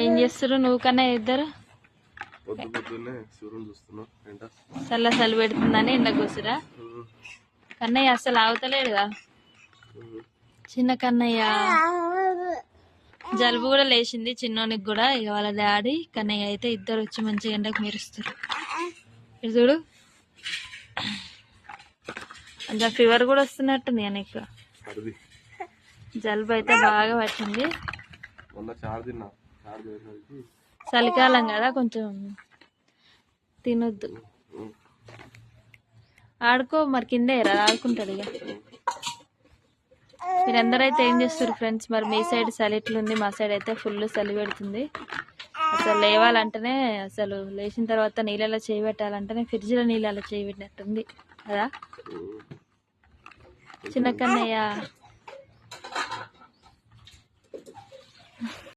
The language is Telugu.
ఏం చేస్తారు నువ్వు కన్నా ఇద్దరు? చల్ల పెడుతుందని ఎండ కూసురా. కన్నయ్య అసలు ఆగుతలేడుగా. చిన్న కన్నయ్య జలుబు కూడా లేచింది చిన్నోనికి కూడా. ఇక వాళ్ళ డాడీ కన్నయ్య అయితే ఇద్దరు వచ్చి మంచిగా ఎండకు మెరుస్తారు. ఇది చూడు, కొంచెం ఫీవర్ కూడా వస్తున్నట్టుంది నీకు. జలుబు అయితే బాగా పట్టింది. చలికాలం కదా, కొంచెం తినొద్దు. ఆడుకో మరి, కిందే రా ఆడుకుంటాడు. ఇక మీరందరైతే ఏం చేస్తారు ఫ్రెండ్స్? మరి మీ సైడ్ చలి ఎట్లుంది? మా సైడ్ అయితే ఫుల్ చలి పెడుతుంది. అసలు లేవాలంటేనే, అసలు లేచిన తర్వాత నీళ్ళలో చేయి పెట్టాలంటేనే ఫ్రిడ్జ్లో నీళ్ళలో చేయి పెట్టినట్టుంది కదా చిన్న కన్నయ్య.